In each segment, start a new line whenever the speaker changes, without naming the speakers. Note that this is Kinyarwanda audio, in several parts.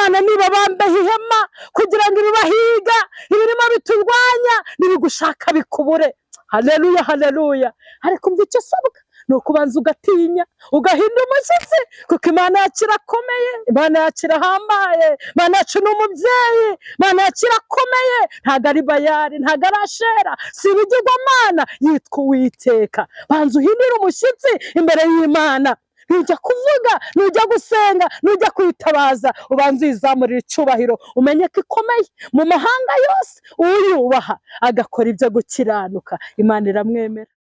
Imana niba bambaye ihema kugira ngo ibibahiga ibirimo biturwanya nibigushaka bikubure. Haleluya, haleluya. Ariko umva icyo usabwa ni ukubanza ugatinya ugahinda umushyitsi, kuko Imana yacu irakomeye, Imana yacu irahambaye, Imana yacu ni umubyeyi, Imana yacu irakomeye. Ntabwo ari Bayali, ntabwo ari Ashera, si ibigirwamana, yitwa Uwiteka. Banza uhindire umushyitsi imbere y'Imana. Nujya kuvuga, nujya gusenga, nujya kwitabaza, ubanza uyizamurira icyubahiro, umenye ko ikomeye mu mahanga yose. Uyubaha agakora ibyo gukiranuka, Imana iramwemera.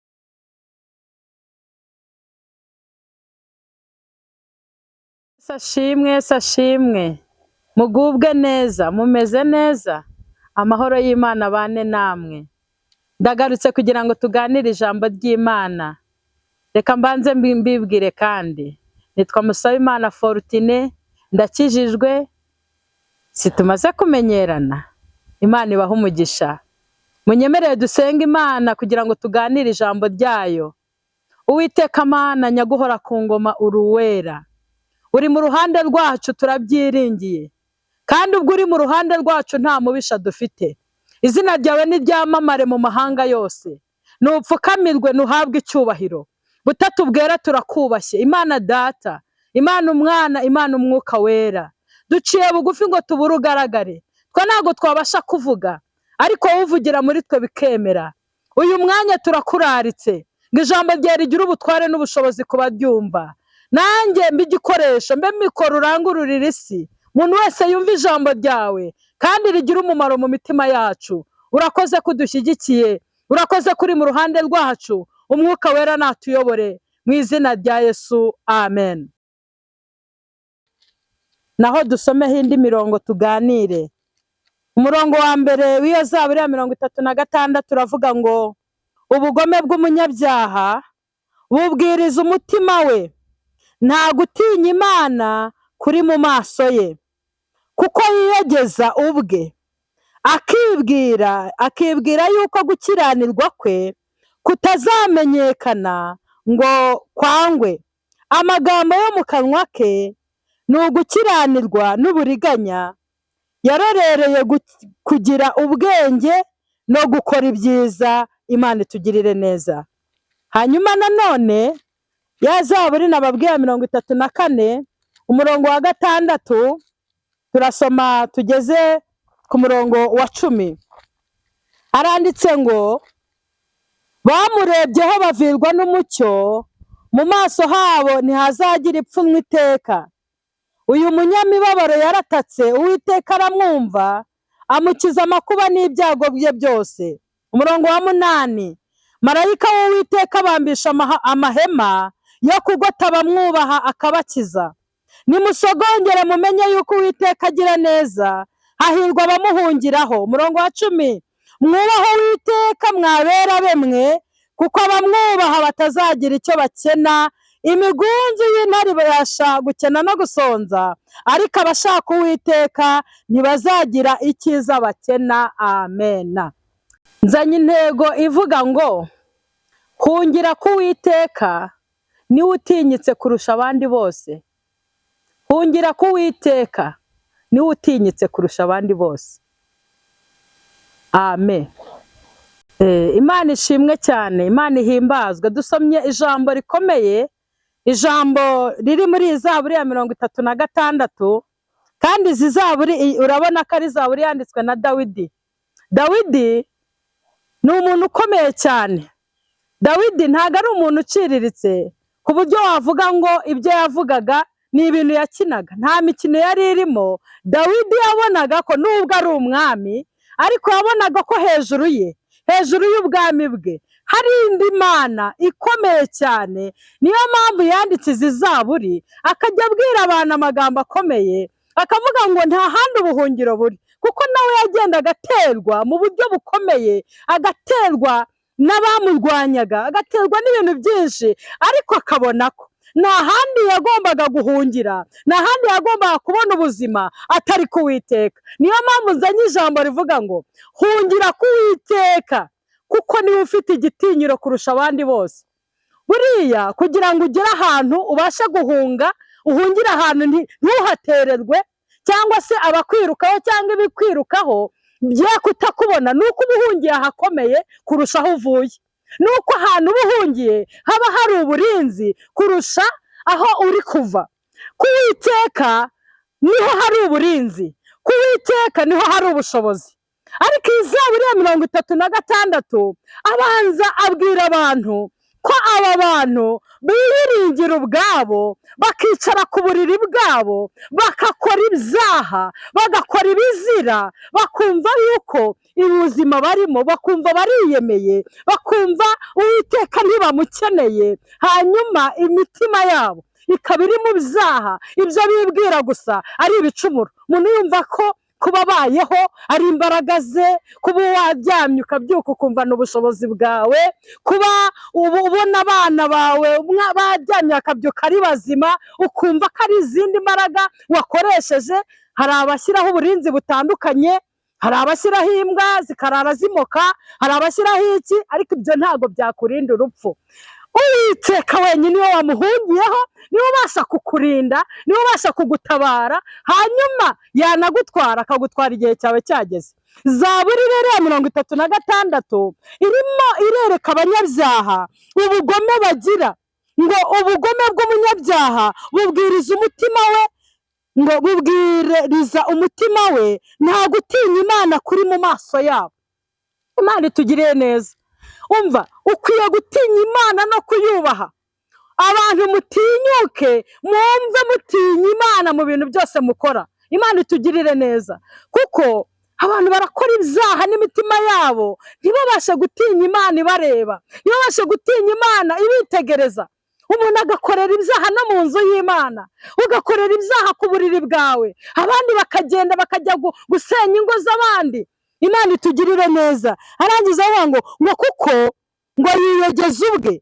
Sashimwe, sashimwe, mugubwe neza, mumeze neza, amahoro y'Imana abane namwe. Ndagarutse kugira ngo tuganire ijambo ry'Imana. Reka mbanze mbibwire kandi, nitwa Musabimana Fortune, ndakijijwe, situmaze kumenyerana. Imana ibaha umugisha. Munyemerere dusenga Imana kugira ngo tuganire ijambo ryayo. Uwiteka Mana nyaguhora ku ngoma, uruwera, uri mu ruhande rwacu, turabyiringiye, kandi ubwo uri mu ruhande rwacu nta mubisha dufite. Izina ryawe niryamamare mu mahanga yose, nupfukamirwe, nuhabwe icyubahiro. Butatu bwera turakubashye, Imana Data, Imana Umwana, Imana Umwuka Wera. Duciye bugufi ngo tubure ugaragare, twe ntabwo twabasha kuvuga, ariko uvugira muri twe bikemera. Uyu mwanya turakuraritse ngo ijambo ryawe rigira ubutware n'ubushobozi ku baryumva. Nanjye mbe igikoresho, mbe mikoro urangururira isi, umuntu wese yumva ijambo ryawe kandi rigira umumaro mu mitima yacu. Urakoze kudushyigikiye, urakoze kuri mu ruhande rwacu. Umwuka Wera natuyobore mu izina rya Yesu, amen. Naho dusomeho indi mirongo tuganire. Umurongo wa mbere w'iyo Zaburi ya 36 turavuga ngo ubugome bw'umunyabyaha bubwiriza umutima we, nta gutinya Imana kuri mu maso ye, kuko yiyegeza ubwe akibwira yuko gukiranirwa kwe kutazamenyekana ngo kwangwe. Amagambo yo mu kanwa ke ni ugukiranirwa n'uburiganya, yarorereye kugira ubwenge no gukora ibyiza. Imana itugirire neza. Hanyuma nanone ya Zaburi nababwiye 34 umurongo wa 6 turasoma tugeze ku murongo wa 10. Aranditse ngo bamurebyeho bavirwa n'umucyo, mu maso habo ntihazagira ipfunwe iteka. Uyu munyamibabaro yaratatse, Uwiteka aramwumva, amukiza amakuba n'ibyago bye byose. Umurongo wa 8, marayika w'Uwiteka bambisha amahema yo kugota abamwubaha akabakiza. Nimusogongere mumenye yuko Uwiteka agira neza, hahirwa abamuhungiraho. Umurongo wa 10, mwubaho Uwiteka mwabera bemwe, kuko abamwubaha batazagira icyo bakena. Imigunzu y'intare ibasha gukena no gusonza, ariko abashaka Uwiteka ntibazagira icyiza bakena. Amen. Nzanye intego ivuga ngo hungira ku Uwiteka niwe utinyitse kurusha abandi bose. Hungira ku Uwiteka niwe utinyitse kurusha abandi bose. Amen. Imana ishimwe cyane, Imana ihimbazwe. Dusomye ijambo rikomeye, ijambo riri muri Zaburi ya 36, kandi izi Zaburi urabona ko ari Zaburi yanditswe na Dawidi. Dawidi ni umuntu ukomeye cyane. Dawidi ntabwo ari umuntu uciriritse ku buryo wavuga ngo ibyo yavugaga ni ibintu yakinaga, nta mikino yari irimo. Dawidi yabonaga ko nubwo ari umwami, ariko yabonaga ko hejuru y'ubwami bwe hari indi Mana ikomeye cyane. Niyo mpamvu yanditse izi Zaburi, akajya abwira abantu amagambo akomeye, akavuga ngo nta handi ubuhungiro buri, kuko nawe yagendaga aterwa mu buryo bukomeye, agaterwa n'abamurwanyaga, agaterwa n'ibintu byinshi, ariko akabona ko nta handi yagombaga guhungira, nta handi yagombaga kubona ubuzima atari ku Uwiteka. Niyo mpamvu nzanye ijambo rivuga ngo hungira ku Uwiteka, kuko niwe ufite igitinyiro kurusha abandi bose. Buriya kugira ngo ugere ahantu ubashe guhunga, uhungire ahantu ntuhatererwe, cyangwa se abakwirukaho cyangwa ibikwirukaho bye kutakubona, ni uko uba uhungiye ahakomeye kurusha aho uvuye, ni uko ahantu uba uhungiye haba hari uburinzi kurusha aho uri kuva. Ku Uwiteka niho hari uburinzi, ku Uwiteka niho hari ubushobozi. Ariko iyi Zaburi ya 36 abanza abwira abantu ko aba bantu biyiringira ubwabo, bakicara ku buriri bwabo, bagakora ibyaha, bagakora ibizira, bakumva yuko ubuzima barimo, bakumva bariyemeye, bakumva Uwiteka ntibamukeneye, hanyuma imitima yabo ikaba iri mu byaha, ibyo bibwira gusa ari ibicumuro. Umuntu yumva ko kuba abayeho ari imbaraga ze, kuba waryamye ukabyuka ukumva ni ubushobozi bwawe, kuba ubona abana bawe baryamye bakabyuka ari bazima ukumva ko ari izindi mbaraga wakoresheje. Hari abashyiraho uburinzi butandukanye, hari abashyiraho imbwa zikarara zimoka, hari abashyiraho iki, ariko ibyo ntabwo byakurinda urupfu. Uwiteka wenyine niwe wamuhungiyeho, niwe ubasha kukurinda, niwe ubasha kugutabara, hanyuma yanagutwara akagutwara igihe cyawe cyageze. Zaburi rero ya 36 irimo irereka abanyabyaha ubugome bagira, ngo ubugome bw'umunyabyaha bubwiriza umutima we, ngo bubwiriza umutima we nta gutinya Imana kuri mu maso yabo. Imana itugiriye neza. Umva, ukwiye gutinya Imana no kuyubaha. Abantu mutinyuke, mwumve mutinya Imana mu bintu byose mukora. Imana itugirire neza, kuko abantu barakora ibyaha n'imitima yabo ntibabashe gutinya Imana ibareba, ntibabashe gutinya Imana ibitegereza. Umuntu agakorera ibyaha no mu nzu y'Imana, ugakorera ibyaha ku buriri bwawe, abandi bakagenda bakajya gusenya ingo z'abandi. Imana itugirire neza. Arangiza avuga ngo kuko ngo yiyogeze ubwe,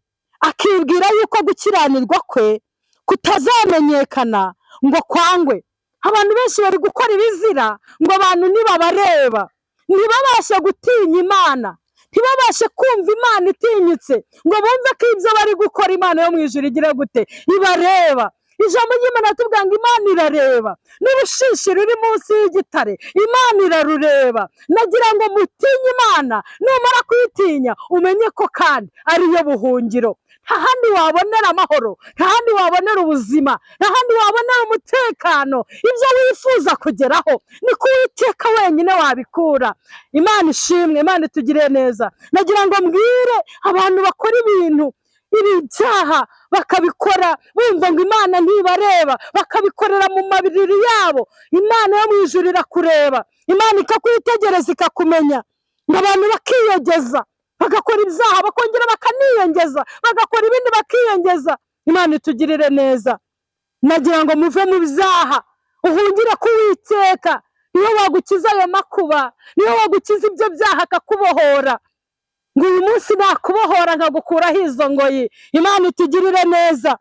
akibwira yuko gukiranirwa kwe kutazamenyekana ngo kwangwe. Abantu benshi bari gukora ibizira ngo abantu nibabareba, ntibabashe gutinya Imana, ntibabashe kumva Imana itinyitse, ngo bumve ko ibyo bari gukora Imana yo mu ijuru igira gute, ibareba. Ijambo ry'Imana tuvuga ngo Imana irareba, n'urushishi ruri munsi y'igitare Imana irarureba. Nagira ngo mutinye Imana, numara kuyitinya umenye ko kandi ariyo buhungiro. Nta handi wabonera amahoro, nta handi wabonera ubuzima, nta handi wabonera umutekano. Ibyo wifuza kugeraho ni ku Uwiteka wenyine wabikura. Imana ishimwe, Imana itugiriye neza. Nagira ngo mbwire abantu bakora ibintu ibi byaha bakabikora bumva ngo Imana ntibareba, bakabikorera mu mabiriri yabo. Imana yo mu ijuru irakureba, Imana ikakwitegereza ikakumenya. Ngo abantu bakiyongeza, bagakora ibyaha bakongera bakaniyongeza, bagakora ibindi bakiyongeza. Imana itugirire neza. Nagira ngo muve mu byaha, uhungire ku Uwiteka, niyo wagukiza ayo makuba, niyo wagukiza ibyo byaha akakubohora. Ngo uyu munsi nakubohora nkagukuraho izo ngoyi. Imana itugirire neza.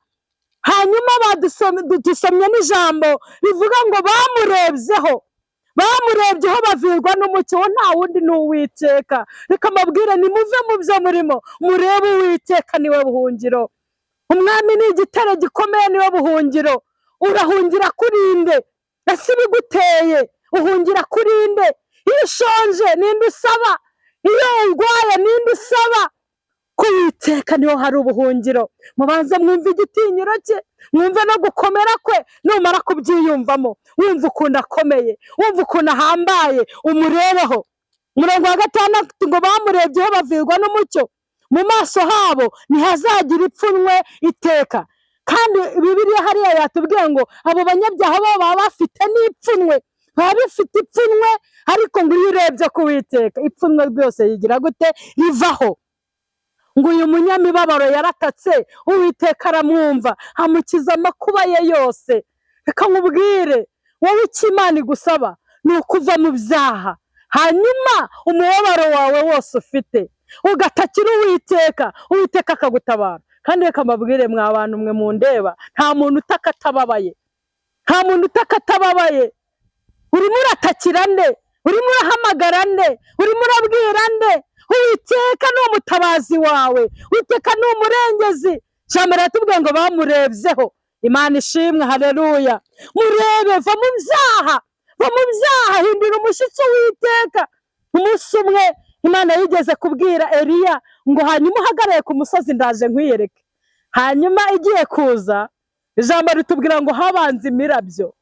Hanyuma dusomye n'ijambo rivuga ngo bamurebyeho, bamurebyeho bavirwa n'umucyo. Nta wundi ni Uwiteka. Reka mbabwire, nimuve mu byo murimo, murebe Uwiteka niwe buhungiro. Umwami ni igitare gikomeye, niwe buhungiro. Urahungira kurinde? Ese ibiguteye uhungira kurinde? Iyo ushonje ninde usaba? Iyo urwaye ninde usaba? Ku Uwiteka niho hari ubuhungiro. Mubanze mwumve igitinyiro cye, mwumve no gukomera kwe. Numara kubyiyumvamo, wumva ukuntu akomeye, wumva ukuntu ahambaye, umurebeho. 6 ngo bamurebyeho bavirwa n'umucyo, mu maso habo ntihazagira ipfunwe iteka. Kandi Bibiliya hariya yatubwiye ngo abo banyabyaha bo baba bafite n'ipfunwe, baba bifite ipfunwe. Ariko ngo iyo urebye ku Uwiteka, ipfunwe rwose yigira gute? Rivaho. Ngo uyu munyamibabaro yaratatse, Uwiteka aramwumva, amukiza amakuba ye yose. Reka nkubwire, wowe icyo Imana igusaba ni ukuva mu byaha, hanyuma umubabaro wawe wose ufite ugatakira Uwiteka, Uwiteka akagutabara. Kandi reka mbabwire mwa bantu mwe mundeba, nta muntu utaka atababaye, nta muntu utaka atababaye. Urimo uratakira nde? Urimo urahamagara nde? Urimo urabwira nde? Uwiteka ni umutabazi wawe, Uwiteka ni umurengezi. Ijambo riratubwiye ngo bamurebyeho. Imana ishimwe, haleluya. Murebe, va mu byaha, va mu byaha, hindura umushyitsi Uwiteka. Umunsi umwe Imana yigeze kubwira Eliya ngo hanyuma uhagarare ku musozi ndaje nkwiyereke. Hanyuma igiye kuza ijambo ritubwira ngo habanze imirabyo.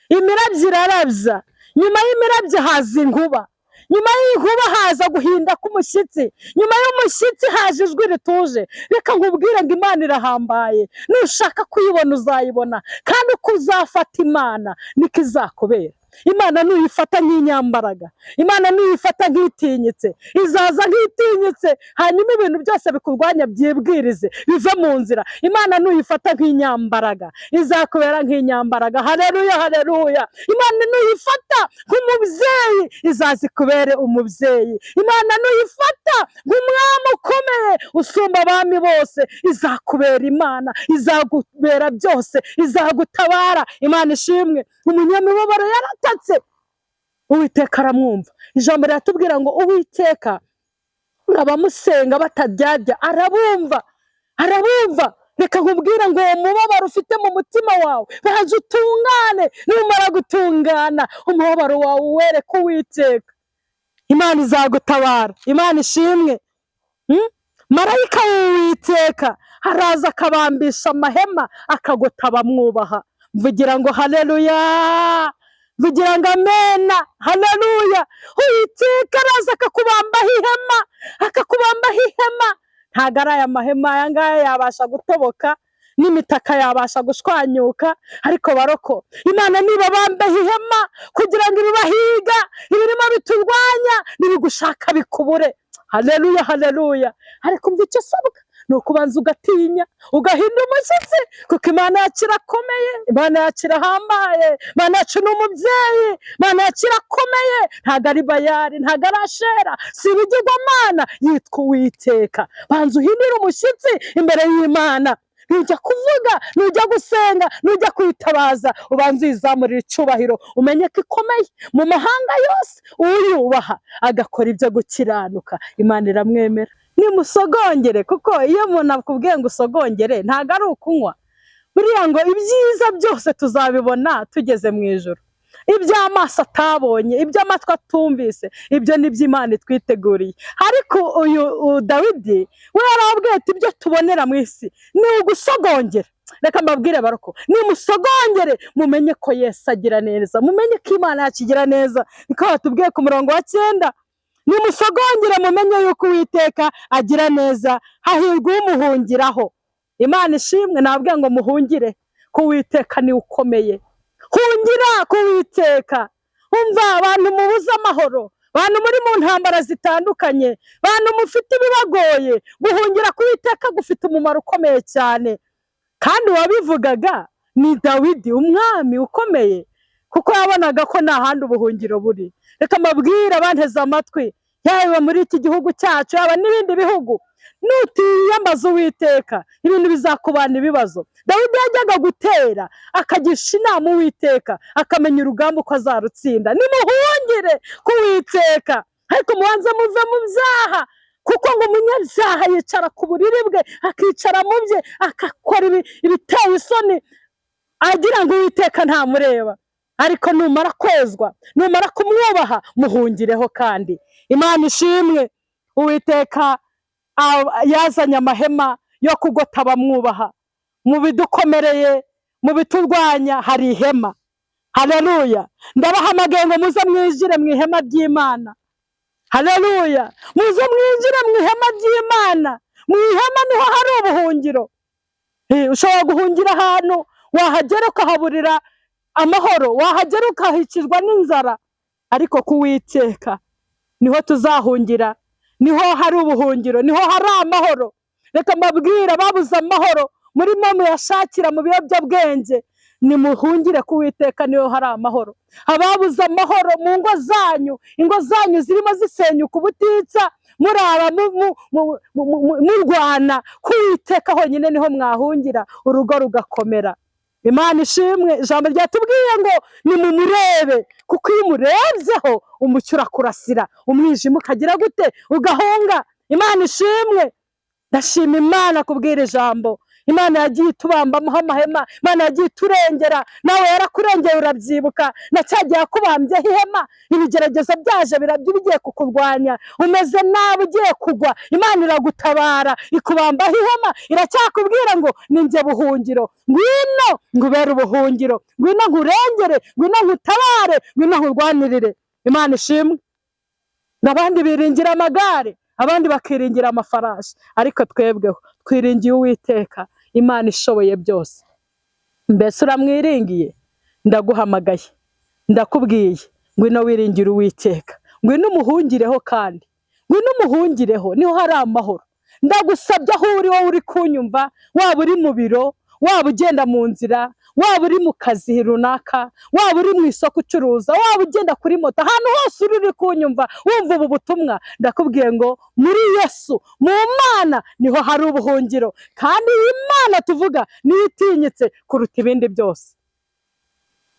Imirabyo irarabya, nyuma y'imirabyo haza inkuba, nyuma y'inkuba haza guhinda k'umushyitsi, nyuma y'umushyitsi haje ijwi rituje. Reka nkubwire ngo Imana irahambaye, nushaka kuyibona uzayibona, kandi uko uzafata Imana niko izakubera. Imana nuyifata nk'inyambaraga, Imana nuyifata nk'itinyitse, izaza nk'itinyitse, hanyuma ibintu byose bikurwanya byibwirize bive mu nzira. Imana nuyifata nk'inyambaraga, izakubera nk'inyambaraga. Haleluya, haleluya. Imana nuyifata nk'umubyeyi, izaza ikubere umubyeyi. Imana nuyifata nk'umwami ukomeye usumba abami bose, izakubera Imana, izagubera byose, izagutabara. Imana ishimwe. Umunyamibabaro yaratatse, Uwiteka aramwumva. Ijambo riratubwira ngo Uwiteka abamusenga bataryarya arabumva, arabumva. Reka nkubwire ngo uwo mubabaro ufite mu mutima wawe baje utungane. Numara gutungana umubabaro wawe uwereke Uwiteka, Imana izagutabara. Imana ishimwe. Marayika w'Uwiteka araza akabambisha amahema akagota abamwubaha. Mvugira ngo haleluya, mvugira ngo amena, haleluya. Uwiteka araza akakubambaho ihema, akakubambaho ihema. Ntago ari aya mahema aya ngaya yabasha gutoboka, n'imitaka yabasha gushwanyuka, ariko baroko Imana niba bambaye ihema kugira ngo ibibahiga, ibirimo biturwanya nibigushaka bikubure. Haleluya, haleluya. Ariko umva icyo usabwa ni ukubanza ugatinya, ugahinda umushyitsi, kuko Imana yacu irakomeye, Imana yacu irahambaye, Imana yacu ni umubyeyi, Imana yacu irakomeye. Ntago ari Bayali, ntago ari Ashera, si ibigirwamana, yitwa Uwiteka. Banza uhindire umushyitsi imbere y'Imana. Nujya kuvuga, nujya gusenga, nujya kwitabaza, ubanza uyizamurira icyubahiro, umenye ko ikomeye mu mahanga yose. Uyubaha agakora ibyo gukiranuka, Imana iramwemera. Nimusogongere, kuko iyo umuntu akubwiye ngo usogongere ntago ari ukunywa. Buriya ngo ibyiza byose tuzabibona tugeze mu ijuru. Iby'amaso atabonye, iby'amatwi atumvise, ibyo ni by'Imana itwiteguriye. Ariko uyu Dawidi we yarabwiye ati ibyo tubonera mu isi ni ugusogongera. Reka mbabwire baroko, nimusogongere mumenye ko Yesu agira neza, mumenye ko Imana yacu igira neza. Niko batubwiye ku murongo wa 9, nimusogongere mumenye yuko Uwiteka agira neza, hahirwa umuhungiraho. Imana ishimwe. Nababwiye ngo muhungire ko Uwiteka ni ukomeye. Hungira ku Uwiteka. Umva abantu mubuze amahoro, abantu muri mu ntambara zitandukanye, abantu mufite ibibagoye, guhungira ku Uwiteka gufite umumaro ukomeye cyane. Kandi wabivugaga ni Dawidi, umwami ukomeye, kuko yabonaga ko nta handi ubuhungiro buri. Reka mbabwire abanteze amatwi, yaba muri iki gihugu cyacu, yaba n'ibindi bihugu, nutiyambaza Uwiteka ibintu bizakubana ibibazo. Dawidi yajyaga gutera akagisha inama Uwiteka, akamenya urugamba uko azarutsinda. Nimuhungire ku Uwiteka, ariko mubanze muve mu byaha, kuko ngo umunyabyaha yicara ku buriri bwe, akicara mu bye, akakora ibiteye isoni, agira ngo Uwiteka ntamureba. Ariko numara kwezwa, numara kumwubaha, muhungireho. Kandi Imana ishimwe. Uwiteka yazanye amahema yo kugota abamwubaha. Mu bidukomereye, mu biturwanya hari ihema. Haleluya. Ndabahamagaye ngo muze mwinjire mu ihema ry'Imana. Haleluya. Muze mwinjire mu ihema ry'Imana. Mu ihema niho hari ubuhungiro. Ushobora guhungira ahantu, wahagera ukahaburira amahoro, wahagera ukahicirwa n'inzara, ariko ku Uwiteka niho tuzahungira, niho hari ubuhungiro, niho hari amahoro. Reka mbabwire ababuze amahoro muri mwe muyashakira mu biyobyabwenge, nimuhungire ku Uwiteka, niho hari amahoro. Ababuze amahoro mu ngo zanyu, ingo zanyu zirimo zisenyuka ubutitsa, murara murwana, ku Uwiteka honyine niho mwahungira, urugo rugakomera. Imana ishimwe. Ijambo ryatubwiye ngo nimumurebe, kuko iyo umurebyeho umucyo urakurasira, umwijima ukagira gute, ugahunga. Imana ishimwe. Ndashima Imana kubwira ijambo. Imana yagiye itubambamo amahema, Imana yagiye iturengera, nawe yarakurengeye urabyibuka, na cya gihe yakubambyeho ihema, ibigeragezo byaje birabyo bigiye kukurwanya, umeze nabi ugiye kugwa, Imana iragutabara ikubambaho ihema, iracyakubwira ngo ni njye buhungiro, ngwino ngubere ubuhungiro, ngwino nkurengere, ngwino nkutabare, ngwino nkurwanirire. Imana ishimwe. Abandi biringira amagare, abandi bakiringira amafarashi, ariko twebweho twiringiye Uwiteka, Imana ishoboye byose. Mbese uramwiringiye? Ndaguhamagaye, ndakubwiye, ngwino wiringire Uwiteka, ngwino umuhungireho, kandi ngwino umuhungireho, niho hari amahoro. Ndagusabye aho uri, wowe uri kunyumva, waba uri mu biro, waba ugenda mu nzira, waba uri mu kazi runaka, waba uri mu isoko ucuruza, waba ugenda kuri moto, ahantu hose uri kunyumva wumva ubu butumwa, ndakubwiye ngo muri Yesu, mu Mana niho hari ubuhungiro, kandi iyi Mana tuvuga niyo itinyitse kuruta ibindi byose.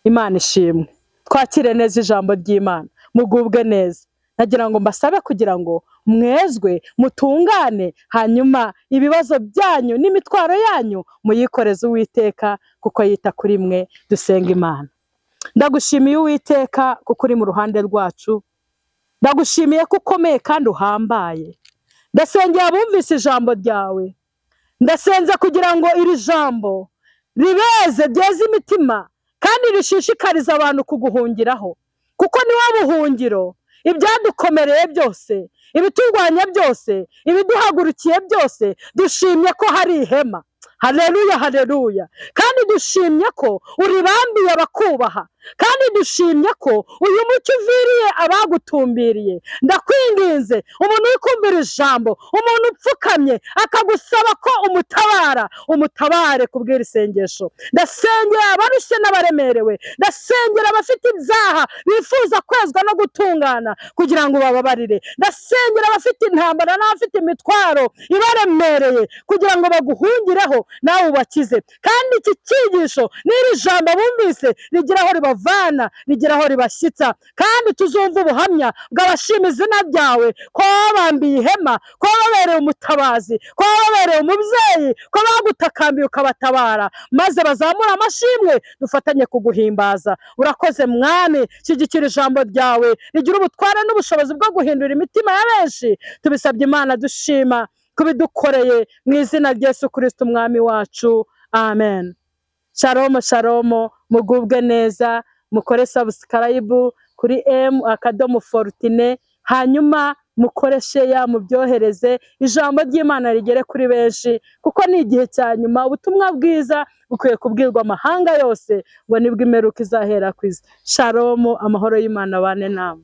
Imana ishimwe. Twakire neza ijambo ry'Imana, mugubwe neza. Nagira ngo mbasabe kugira ngo mwezwe, mutungane, hanyuma ibibazo byanyu n'imitwaro yanyu muyikoreze Uwiteka, kuko yita kuri mwe. Dusenga Imana. Ndagushimiye Uwiteka kuko uri mu ruhande rwacu, ndagushimiye ko ukomeye kandi uhambaye. Ndasengera abumvise ijambo ryawe, ndasenze kugira ngo iri jambo ribeze, ryeze imitima, kandi rishishikariza abantu kuguhungiraho, kuko ni wowe buhungiro. Ibyadukomereye byose, ibiturwanya byose, ibiduhagurukiye byose, dushimye ko hari ihema. Haleluya, haleluya. Kandi dushimye ko uribambiye abakubaha, kandi dushimye ko uyu mucyo uviriye abagutumbiriye. Ndakwinginze, umuntu uri kumvira ijambo, umuntu upfukamye akagusaba ko umutabare kubwira isengesho. Ndasengera abarushye n'abaremerewe, ndasengera abafite ibyaha bifuza kwezwa no gutungana kugira ngo bababarire, ndasengera abafite intambara n'abafite imitwaro ibaremereye kugira ngo baguhungireho nawe ubakize. Kandi iki cyigisho n'iri jambo bumvise rigira aho ribavana, rigira aho ribashyitsa, kandi tuzumva ubuhamya bw'abashima izina ryawe, ko wabambiye ihema, ko wababereye umutabazi, ko wababereye umubyeyi, ko bagutakambiye ukabatabara, maze bazamura amashimwe, dufatanye kuguhimbaza. Urakoze Mwami, shyigikira ijambo ryawe, rigira ubutware n'ubushobozi bwo guhindura imitima ya benshi. Tubisabye Imana dushima kubidukoreye mu izina rya Yesu Kristo Umwami wacu, amen. Shalom shalom, mugubwe neza, mukore subscribe kuri M.Fortune, hanyuma mukore share, mubyohereze, ijambo ry'Imana rigere kuri benshi, kuko ni igihe cya nyuma. Ubutumwa bwiza bukwiye kubwirwa amahanga yose, ngo nibwo imperuka izahera ku isi. Shalom, amahoro y'Imana abane namwe.